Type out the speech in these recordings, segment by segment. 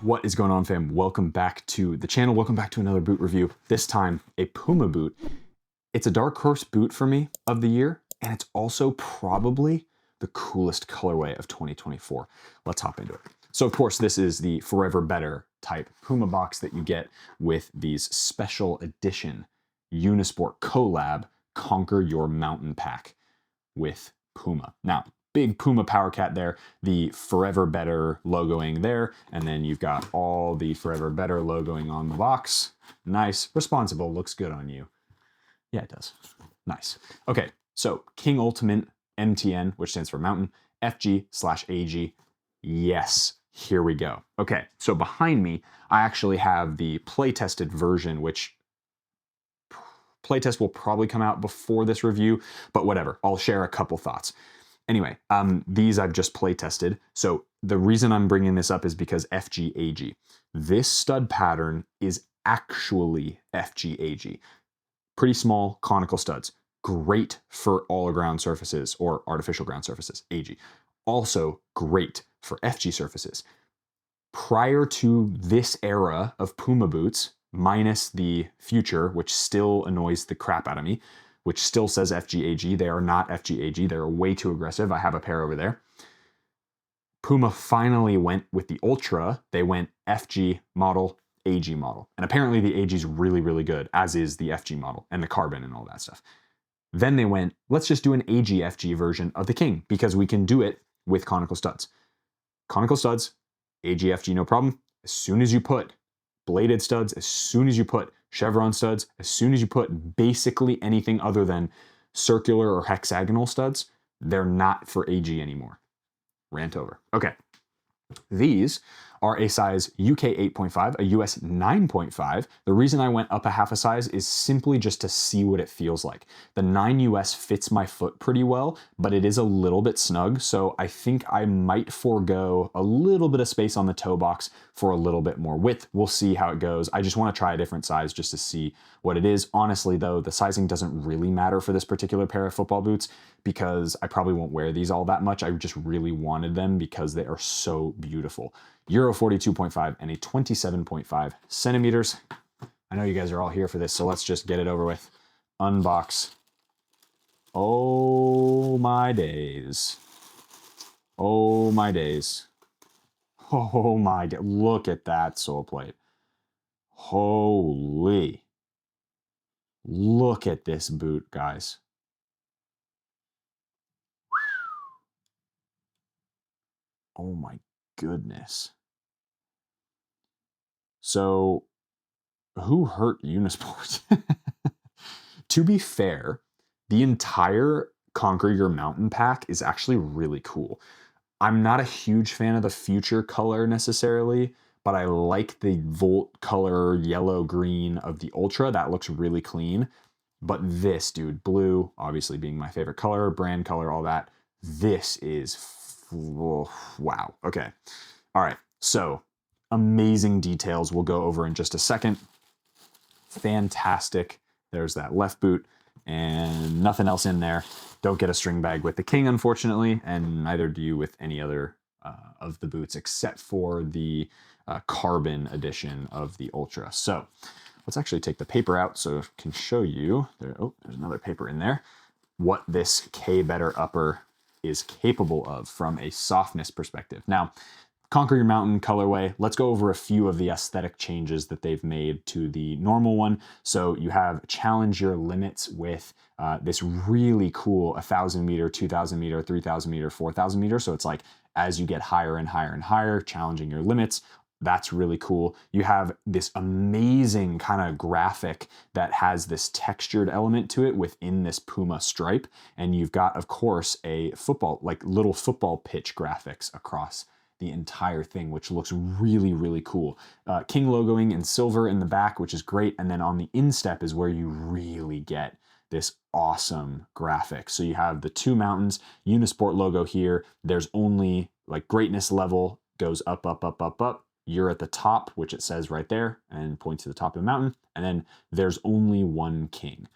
What is going on, fam? Welcome back to the channel. Welcome back to another boot review. This time, a Puma boot. It's a dark horse boot for me of the year, and it's also probably the coolest colorway of 2024. Let's hop into it. So, of course, this is the Forever Better type Puma box that you get with these special edition Unisport collab Conquer Your Mountain pack with Puma. Now, big Puma Power Cat there, the Forever Better logoing there, and then you've got all the Forever Better logoing on the box. Nice, responsible, looks good on you. Yeah, it does. Nice. Okay, so King Ultimate MTN, which stands for Mountain, FG/AG. Yes, here we go. Okay, so behind me, I actually have the play-tested version, which playtest will probably come out before this review, but whatever, I'll share a couple thoughts. Anyway, these I've just play tested. So the reason I'm bringing this up is because FG/AG. This stud pattern is actually FG/AG. Pretty small conical studs. Great for all ground surfaces or artificial ground surfaces, AG. Also great for FG surfaces. Prior to this era of Puma boots, minus the Future, which still annoys the crap out of me, which still says FG/AG. They are not FG/AG. They're way too aggressive. I have a pair over there. Puma finally went with the Ultra. They went FG model, AG model. And apparently the AG is really, really good, as is the FG model and the carbon and all that stuff. Then they went, let's just do an AG/FG version of the King because we can do it with conical studs. Conical studs, AG/FG, no problem. As soon as you put bladed studs, as soon as you put chevron studs, as soon as you put basically anything other than circular or hexagonal studs, they're not for AG anymore. Rant over. Okay. These are a size UK 8.5, a US 9.5. The reason I went up a half a size is simply just to see what it feels like. The 9 US fits my foot pretty well, but it is a little bit snug, so I think I might forego a little bit of space on the toe box for a little bit more width. We'll see how it goes. I just want to try a different size just to see what it is. Honestly, though, the sizing doesn't really matter for this particular pair of football boots because I probably won't wear these all that much. I just really wanted them because they are so beautiful. Euro 42.5 and a 27.5 centimeters. I know you guys are all here for this, so let's just get it over with. Unbox. Oh my days. Oh my days. Oh my, look at that sole plate. Holy. Look at this boot, guys. Oh my goodness. So, who hurt Unisport? To be fair, the entire Conquer Your Mountain pack is actually really cool. I'm not a huge fan of the Future color necessarily, but I like the Volt color yellow-green of the Ultra. That looks really clean. But this, dude, blue, obviously being my favorite color, brand color, all that, this is, wow. Okay. All right. So, amazing details we'll go over in just a second. Fantastic. There's that left boot and nothing else in there. Don't get a string bag with the King, unfortunately, and neither do you with any other of the boots except for the carbon edition of the Ultra. So let's actually take the paper out so I can show you. There's another paper in there. What this K Better upper is capable of from a softness perspective. Now, Conquer Your Mountain colorway, let's go over a few of the aesthetic changes that they've made to the normal one. So you have challenge your limits with this really cool 1,000 meter, 2,000 meter, 3,000 meter, 4,000 meter. So it's like as you get higher and higher and higher, challenging your limits. That's really cool. You have this amazing kind of graphic that has this textured element to it within this Puma stripe. And you've got, of course, a football, like little football pitch graphics across the entire thing, which looks really, really cool. King logoing in silver in the back, which is great. And then on the instep is where you really get this awesome graphic. So you have the two mountains, Unisport logo here. There's only like greatness level goes up, up, up, up, up. You're at the top, which it says right there, and points to the top of the mountain. And then there's only one king.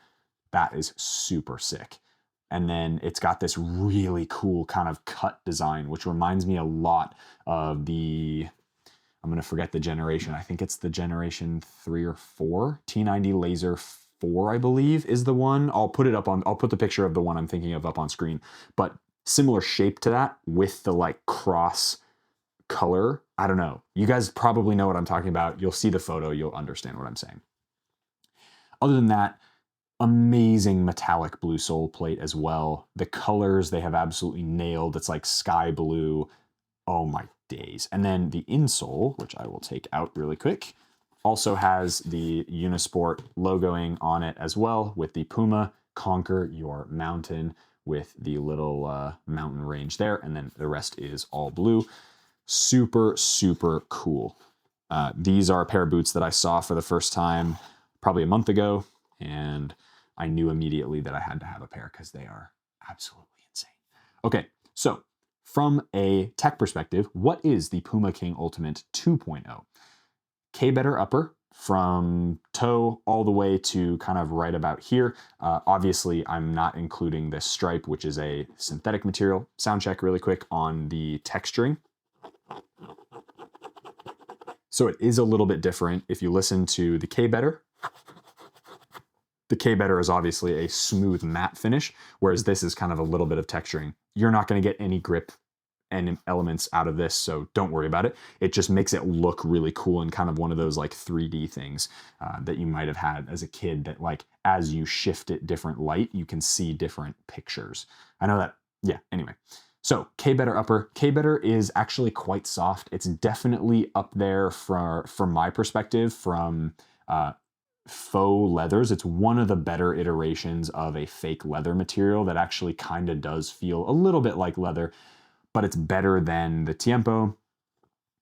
That is super sick. And then it's got this really cool kind of cut design, which reminds me a lot of the I'm going to forget the generation. I think it's the generation 3 or 4. T90 Laser 4, I believe, is the one. I'll put the picture of the one I'm thinking of up on screen. But similar shape to that with the like cross color. I don't know. You guys probably know what I'm talking about. You'll see the photo. You'll understand what I'm saying. Other than that, amazing metallic blue sole plate as well. The colors they have absolutely nailed. It's like sky blue. Oh my days. And then the insole, which I will take out really quick, also has the Unisport logoing on it as well with the Puma, Conquer Your Mountain with the little mountain range there. And then the rest is all blue. Super, super cool. These are a pair of boots that I saw for the first time probably a month ago, and I knew immediately that I had to have a pair because they are absolutely insane. Okay, so from a tech perspective, what is the Puma King Ultimate 2.0? K-better upper from toe all the way to kind of right about here. Obviously, I'm not including this stripe, which is a synthetic material. Sound check really quick on the texturing. So it is a little bit different. If you listen to the K-better, the K-better is obviously a smooth matte finish, whereas this is kind of a little bit of texturing. You're not going to get any grip and elements out of this, so don't worry about it. It just makes it look really cool and kind of one of those like 3D things that you might have had as a kid that like as you shift it different light, you can see different pictures. I know that, yeah, anyway. So K-better upper. K-better is actually quite soft. It's definitely up there from my perspective from faux leathers. It's one of the better iterations of a fake leather material that actually kind of does feel a little bit like leather, but it's better than the Tiempo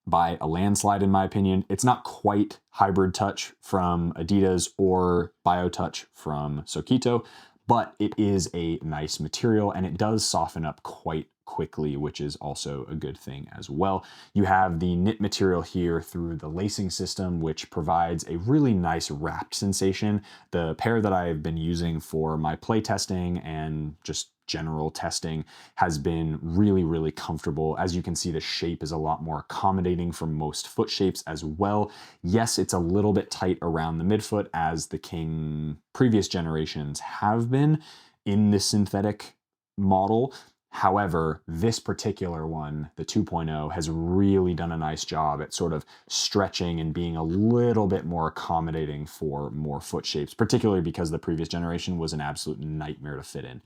by a landslide in my opinion. It's not quite Hybrid Touch from Adidas or BioTouch from Sokito, but it is a nice material and it does soften up quite quickly, which is also a good thing as well. You have the knit material here through the lacing system, which provides a really nice wrapped sensation. The pair that I've been using for my play testing and just general testing has been really, really comfortable. As you can see, the shape is a lot more accommodating for most foot shapes as well. Yes, it's a little bit tight around the midfoot as the King previous generations have been in the synthetic model. However, this particular one, the 2.0, has really done a nice job at sort of stretching and being a little bit more accommodating for more foot shapes, particularly because the previous generation was an absolute nightmare to fit in.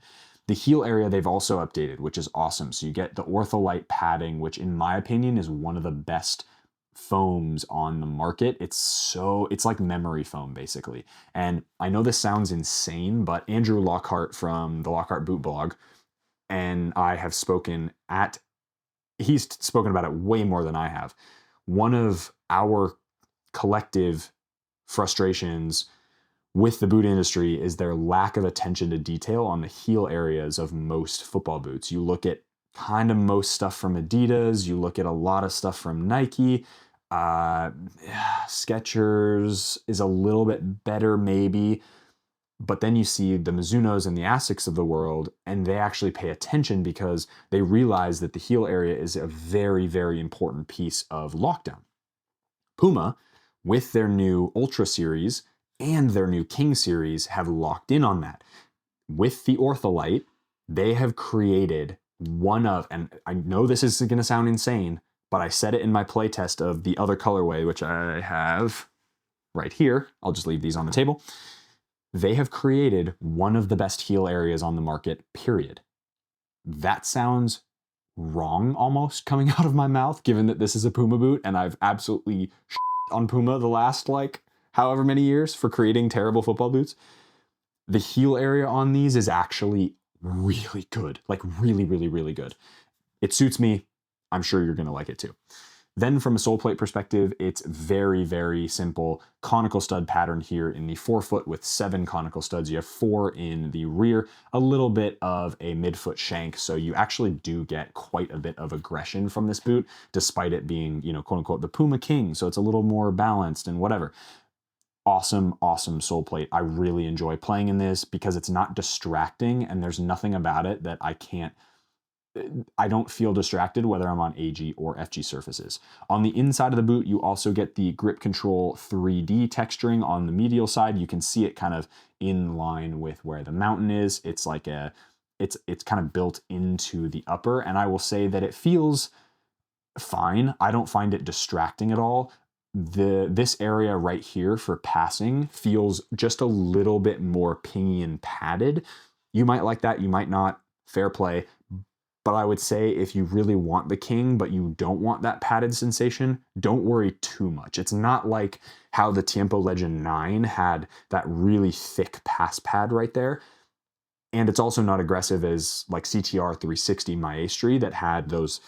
The heel area they've also updated, which is awesome. So you get the Ortholite padding, which in my opinion is one of the best foams on the market. It's like memory foam basically. And I know this sounds insane, but Andrew Lockhart from the Lockhart Boot Blog and I have he's spoken about it way more than I have. One of our collective frustrations with the boot industry is their lack of attention to detail on the heel areas of most football boots. You look at kind of most stuff from Adidas, you look at a lot of stuff from Nike, Skechers is a little bit better maybe, but then you see the Mizunos and the Asics of the world, and they actually pay attention because they realize that the heel area is a very, very important piece of lockdown. Puma, with their new Ultra series and their new King series, have locked in on that. With the Ortholite, they have created one of, and I know this is going to sound insane, but I said it in my playtest of the other colorway, which I have right here. I'll just leave these on the table. They have created one of the best heel areas on the market, period. That sounds wrong almost coming out of my mouth, given that this is a Puma boot and I've absolutely on Puma the last like however many years for creating terrible football boots. The heel area on these is actually really good, like really, really, really good. It suits me. I'm sure you're going to like it too. Then from a sole plate perspective, it's very, very simple. Conical stud pattern here in the forefoot with 7 conical studs. You have 4 in the rear, a little bit of a midfoot shank. So you actually do get quite a bit of aggression from this boot, despite it being, you know, quote unquote, the Puma King. So it's a little more balanced and whatever. Awesome, awesome sole plate. I really enjoy playing in this because it's not distracting and there's nothing about it that I can't I don't feel distracted whether I'm on AG or FG surfaces. On the inside of the boot, you also get the grip control 3D texturing on the medial side. You can see it kind of in line with where the mountain is. It's like it's kind of built into the upper, and I will say that it feels fine. I don't find it distracting at all. This area right here for passing feels just a little bit more pinion padded. You might like that, you might not. Fair play. But I would say if you really want the king, but you don't want that padded sensation, don't worry too much. It's not like how the Tiempo Legend 9 had that really thick pass pad right there. And it's also not aggressive as like CTR 360 Maestri that had those,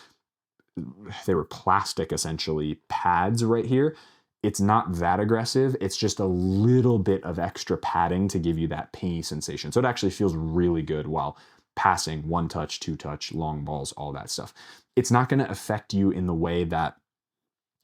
they were plastic essentially pads right here. It's not that aggressive. It's just a little bit of extra padding to give you that pingy sensation. So it actually feels really good while passing, one touch, two touch, long balls, all that stuff. It's not going to affect you in the way that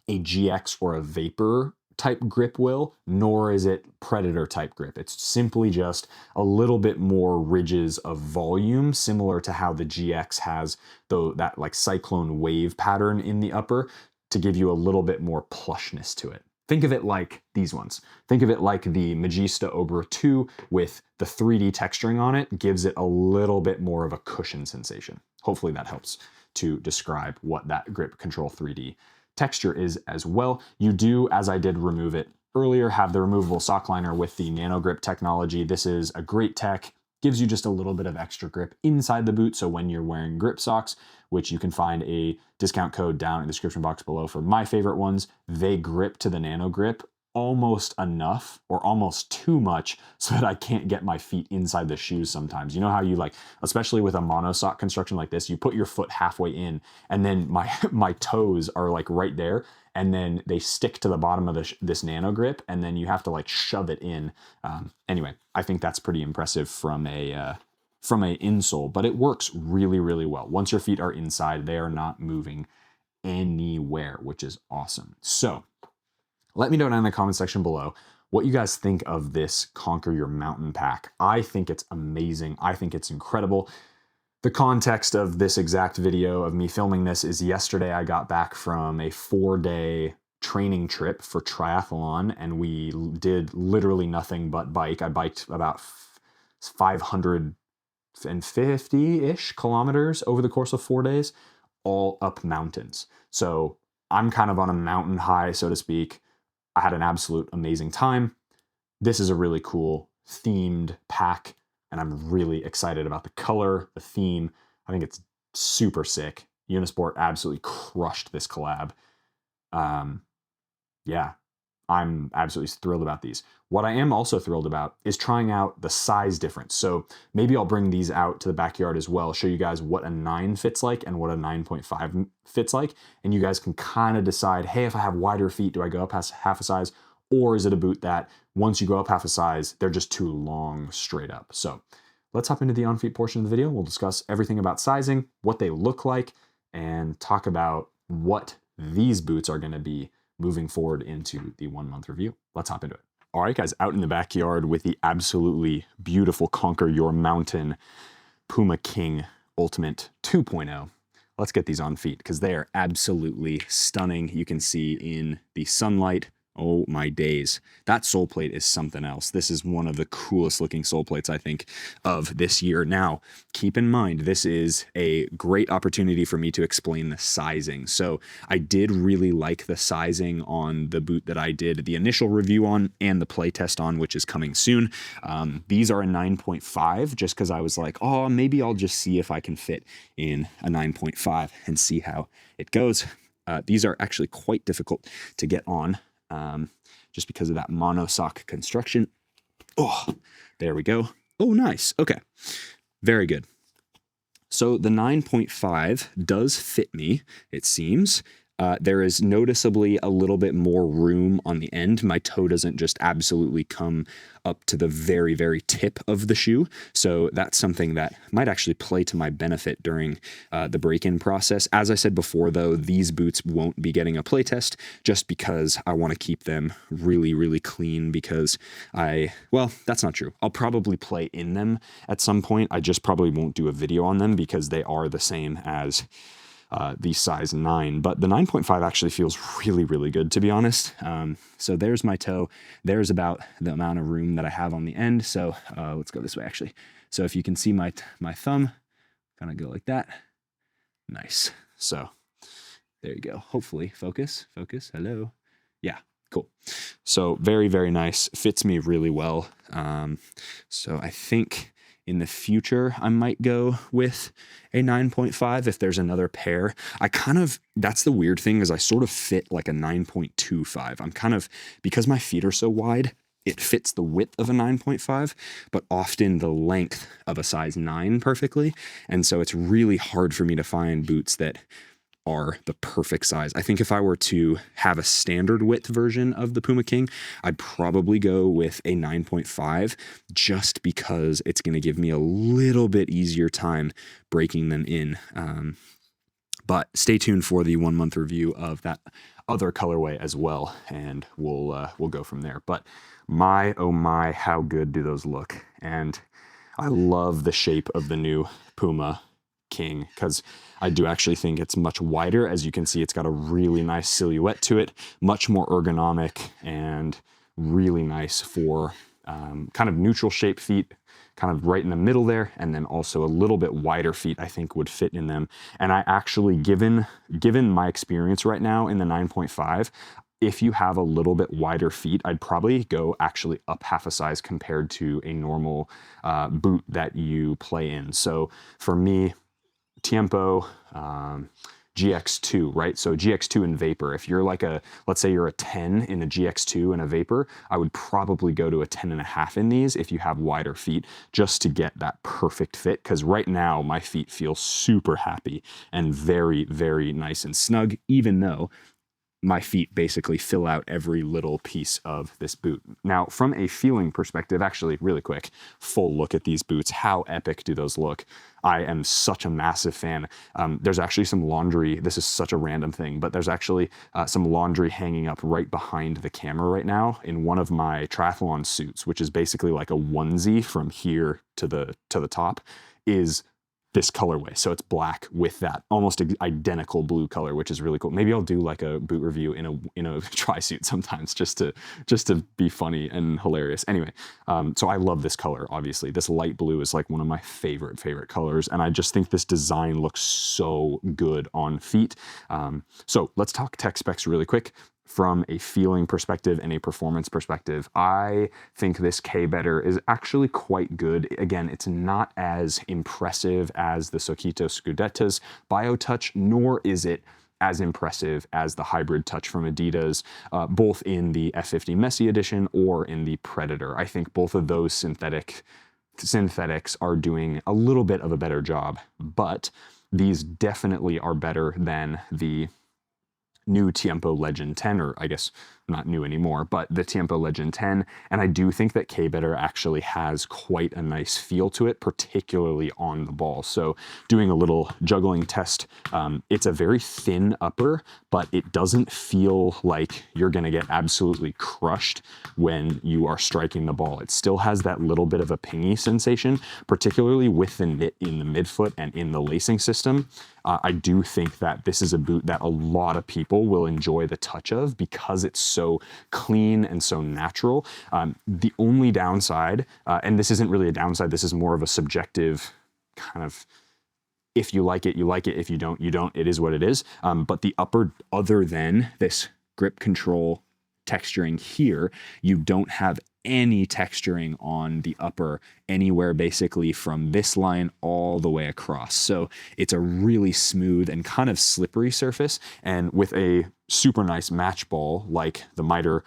a GX or a Vapor type grip will, nor is it Predator type grip. It's simply just a little bit more ridges of volume, similar to how the GX has that like cyclone wave pattern in the upper to give you a little bit more plushness to it. Think of it like these ones. Think of it like the Magista Obra 2 with the 3D texturing on it gives it a little bit more of a cushion sensation. Hopefully that helps to describe what that grip control 3D texture is as well. You do, as I did remove it earlier, have the removable sock liner with the nano grip technology. This is a great tech, gives you just a little bit of extra grip inside the boot. So when you're wearing grip socks, which you can find a discount code down in the description box below for my favorite ones, they grip to the nano grip almost enough or almost too much so that I can't get my feet inside the shoes sometimes. You know how you like, especially with a mono sock construction like this, you put your foot halfway in and then my toes are like right there and then they stick to the bottom of this nano grip and then you have to like shove it in. Anyway, I think that's pretty impressive from a insole, but it works really, really well. Once your feet are inside, they are not moving anywhere, which is awesome. So let me know down in the comment section below what you guys think of this Conquer Your Mountain pack. I think it's amazing. I think it's incredible. The context of this exact video of me filming this is yesterday I got back from a 4-day training trip for triathlon and we did literally nothing but bike. I biked about 550-ish kilometers over the course of 4 days, all up mountains. So I'm kind of on a mountain high, so to speak. I had an absolute amazing time. This is a really cool themed pack, and I'm really excited about the color, the theme. I think it's super sick. Unisport absolutely crushed this collab. Yeah, I'm absolutely thrilled about these. What I am also thrilled about is trying out the size difference. So maybe I'll bring these out to the backyard as well, show you guys what a 9 fits like and what a 9.5 fits like. And you guys can kind of decide, hey, if I have wider feet, do I go up half a size? Or is it a boot that once you go up half a size, they're just too long straight up? So let's hop into the on-feet portion of the video. We'll discuss everything about sizing, what they look like, and talk about what these boots are going to be moving forward into the 1 month review. Let's hop into it. All right, guys, out in the backyard with the absolutely beautiful Conquer Your Mountain Puma King Ultimate 2.0. Let's get these on feet because they are absolutely stunning. You can see in the sunlight, oh my days. That sole plate is something else. This is one of the coolest looking sole plates, I think, of this year. Now, keep in mind, this is a great opportunity for me to explain the sizing. So I did really like the sizing on the boot that I did the initial review on and the play test on, which is coming soon. These are a 9.5 just because I was like, oh, maybe I'll just see if I can fit in a 9.5 and see how it goes. These are actually quite difficult to get on. Just because of that mono sock construction. Oh, there we go. Oh, nice. Okay. Very good. So the 9.5 does fit me, it seems. There is noticeably a little bit more room on the end. My toe doesn't just absolutely come up to the very, very tip of the shoe. So that's something that might actually play to my benefit during the break-in process. As I said before, though, these boots won't be getting a play test just because I want to keep them really, really clean because well, that's not true. I'll probably play in them at some point. I just probably won't do a video on them because they are the same as the size 9, but the 9.5 actually feels really, really good, to be honest. So there's my toe. There's about the amount of room that I have on the end. So let's go this way, actually. So if you can see my thumb, kind of go like that. Nice. So there you go. Hopefully, focus, hello. Yeah, cool. So very, very nice. Fits me really well. So I think in the future, I might go with a 9.5 if there's another pair. That's the weird thing is I sort of fit like a 9.25. I'm kind of, because my feet are so wide, it fits the width of a 9.5, but often the length of a size 9 perfectly. And so it's really hard for me to find boots that are the perfect size. I think if I were to have a standard width version of the Puma King, I'd probably go with a 9.5 just because it's going to give me a little bit easier time breaking them in. But stay tuned for the 1 month review of that other colorway as well, and we'll go from there. But my, oh my, how good do those look. And I love the shape of the new Puma King because I do actually think it's much wider. As you can see, it's got a really nice silhouette to it, much more ergonomic and really nice for kind of neutral shape feet, kind of right in the middle there, and then also a little bit wider feet I think would fit in them. And I actually, given my experience right now in the 9.5, if you have a little bit wider feet, I'd probably go actually up half a size compared to a normal boot that you play in. So for me, Tiempo, GX2, right? So GX2 and Vapor. If you're like let's say you're a 10 in a GX2 and a Vapor, I would probably go to a 10.5 in these if you have wider feet, just to get that perfect fit. Because right now my feet feel super happy and very, very nice and snug, even though my feet basically fill out every little piece of this boot. Now, from a feeling perspective, actually, really quick, full look at these boots. How epic do those look? I am such a massive fan. There's actually some laundry. This is such a random thing, but there's actually some laundry hanging up right behind the camera right now in one of my triathlon suits, which is basically like a onesie from here to the top, is this colorway. So it's black with that almost identical blue color, which is really cool. Maybe I'll do like a boot review in a tri-suit sometimes just to be funny and hilarious. Anyway, so I love this color, obviously. This light blue is like one of my favorite colors, and I just think this design looks so good on feet. So let's talk tech specs really quick. From a feeling perspective and a performance perspective, I think this K-Better is actually quite good. Again, it's not as impressive as the Sokito Scudetta's BioTouch, nor is it as impressive as the Hybrid Touch from Adidas, both in the F50 Messi edition or in the Predator. I think both of those synthetics are doing a little bit of a better job, but these definitely are better than the new Tiempo Legend 10, or I guess not new anymore, but the Tiempo Legend 10. And I do think that K-Better actually has quite a nice feel to it, particularly on the ball. So doing a little juggling test, it's a very thin upper, but it doesn't feel like you're going to get absolutely crushed when you are striking the ball. It still has that little bit of a pingy sensation, particularly with the knit in the midfoot and in the lacing system. I do think that this is a boot that a lot of people will enjoy the touch of because it's so clean and so natural. The only downside, and this isn't really a downside, this is more of a subjective kind of, if you like it, you like it. If you don't, you don't. It is what it is. But the upper, other than this grip control texturing here, you don't have any texturing on the upper anywhere basically from this line all the way across. So it's a really smooth and kind of slippery surface, and with a super nice match ball like the Mitre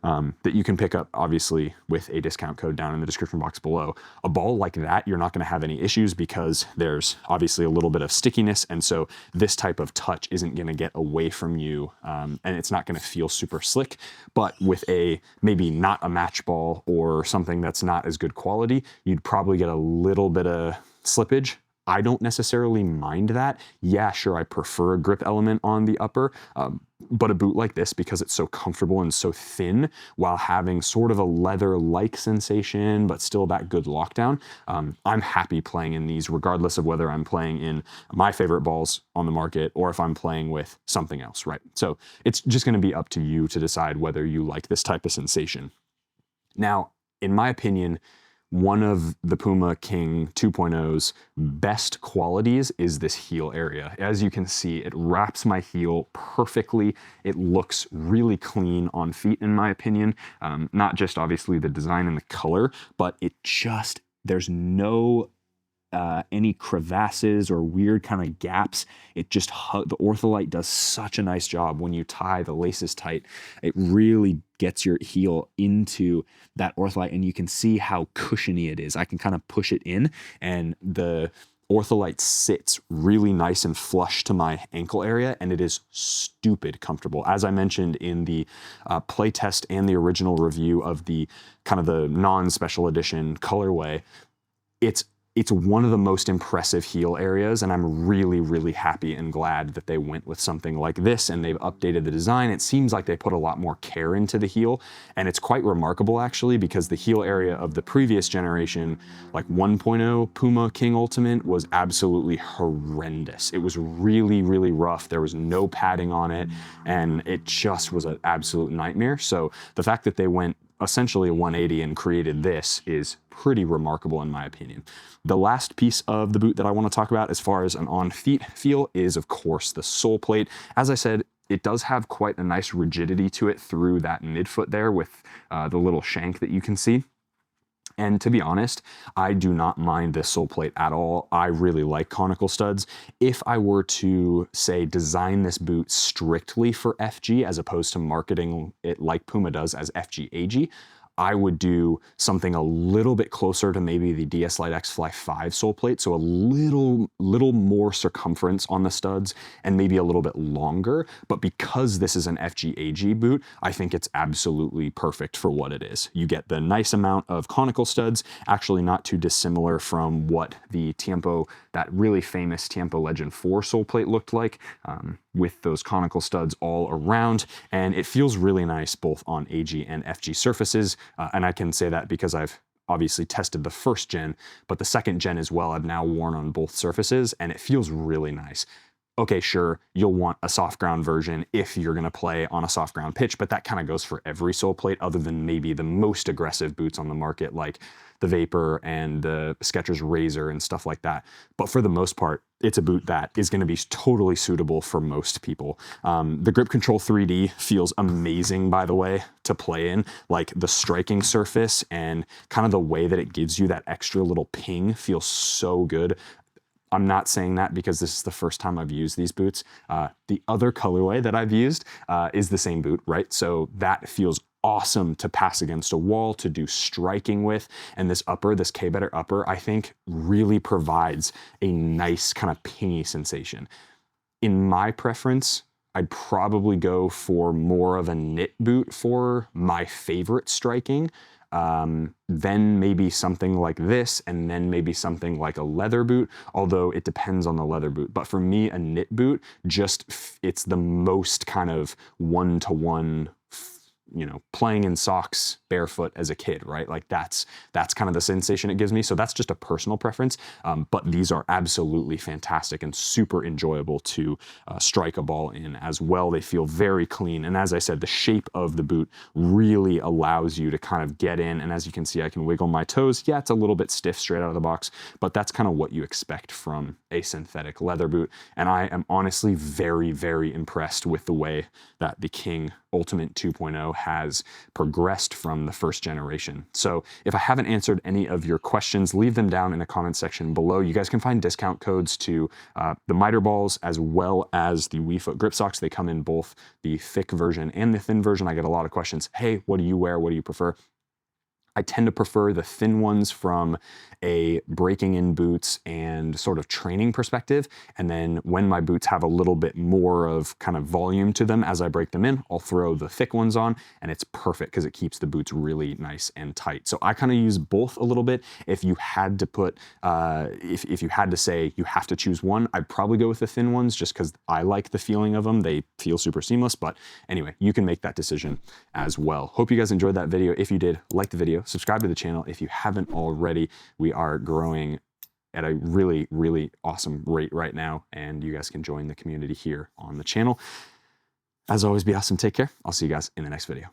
that you can pick up, obviously, with a discount code down in the description box below. A ball like that, you're not going to have any issues because there's obviously a little bit of stickiness, and so this type of touch isn't going to get away from you, and it's not going to feel super slick. But with a maybe not a match ball or something that's not as good quality, you'd probably get a little bit of slippage. I don't necessarily mind that. Yeah, sure, I prefer a grip element on the upper, but a boot like this, because it's so comfortable and so thin, while having sort of a leather-like sensation, but still that good lockdown, I'm happy playing in these, regardless of whether I'm playing in my favorite balls on the market or if I'm playing with something else, right? So it's just gonna be up to you to decide whether you like this type of sensation. Now, in my opinion, one of the Puma King 2.0's best qualities is this heel area. As you can see, it wraps my heel perfectly. It looks really clean on feet, in my opinion. Not just obviously the design and the color, but it just, there's no any crevasses or weird kind of gaps. It just, the Ortholite does such a nice job when you tie the laces tight. It really gets your heel into that Ortholite, and you can see how cushiony it is. I can kind of push it in, and the Ortholite sits really nice and flush to my ankle area, and it is stupid comfortable. As I mentioned in the playtest and the original review of the kind of the non-special edition colorway, it's one of the most impressive heel areas, and I'm really, really happy and glad that they went with something like this and they've updated the design. It seems like they put a lot more care into the heel, and it's quite remarkable actually, because the heel area of the previous generation, like 1.0 Puma King Ultimate, was absolutely horrendous. It was really, really rough. There was no padding on it, and it just was an absolute nightmare. So the fact that they went essentially a 180 and created this is pretty remarkable in my opinion. The last piece of the boot that I want to talk about as far as an on-feet feel is, of course, the sole plate. As I said, it does have quite a nice rigidity to it through that midfoot there with the little shank that you can see. And to be honest, I do not mind this sole plate at all. I really like conical studs. If I were to, say, design this boot strictly for FG as opposed to marketing it like Puma does as FG AG, I would do something a little bit closer to maybe the DS Lite X Fly 5 sole plate, so a little more circumference on the studs and maybe a little bit longer. But because this is an FG AG boot, I think it's absolutely perfect for what it is. You get the nice amount of conical studs, actually not too dissimilar from what the Tiempo, that really famous Tiempo Legend 4 sole plate looked like, with those conical studs all around, and it feels really nice both on AG and FG surfaces. And I can say that because I've obviously tested the first gen, but the second gen as well I've now worn on both surfaces, and it feels really nice. Okay, sure, you'll want a soft ground version if you're gonna play on a soft ground pitch, but that kind of goes for every sole plate other than maybe the most aggressive boots on the market, like the Vapor and the Skechers Razor and stuff like that. But for the most part, it's a boot that is gonna be totally suitable for most people. The Grip Control 3D feels amazing, by the way, to play in. Like the striking surface and kind of the way that it gives you that extra little ping feels so good. I'm not saying that because this is the first time I've used these boots. The other colorway that I've used is the same boot, right? So that feels awesome to pass against a wall, to do striking with. And this upper, this K-Better upper, I think really provides a nice kind of pingy sensation. In my preference, I'd probably go for more of a knit boot for my favorite striking. Then maybe something like this, and then maybe something like a leather boot, although it depends on the leather boot. But for me, a knit boot, it's the most kind of one-to-one, you know, playing in socks barefoot as a kid, right? Like that's kind of the sensation it gives me. So that's just a personal preference. But these are absolutely fantastic and super enjoyable to strike a ball in as well. They feel very clean. And as I said, the shape of the boot really allows you to kind of get in. And as you can see, I can wiggle my toes. Yeah, it's a little bit stiff straight out of the box, but that's kind of what you expect from a synthetic leather boot. And I am honestly very, very impressed with the way that the King Ultimate 2.0 has progressed from on the first generation. So if I haven't answered any of your questions, leave them down in the comment section below. You guys can find discount codes to the miter balls as well as the WeFoot grip socks. They come in both the thick version and the thin version. I get a lot of questions. Hey, what do you wear? What do you prefer? I tend to prefer the thin ones from a breaking in boots and sort of training perspective. And then when my boots have a little bit more of kind of volume to them as I break them in, I'll throw the thick ones on, and it's perfect because it keeps the boots really nice and tight. So I kind of use both a little bit. If you had to put, if you had to say you have to choose one, I'd probably go with the thin ones just because I like the feeling of them. They feel super seamless, but anyway, you can make that decision as well. Hope you guys enjoyed that video. If you did, like the video, subscribe to the channel if you haven't already. We are growing at a really, really awesome rate right now, and you guys can join the community here on the channel. As always, be awesome. Take care. I'll see you guys in the next video.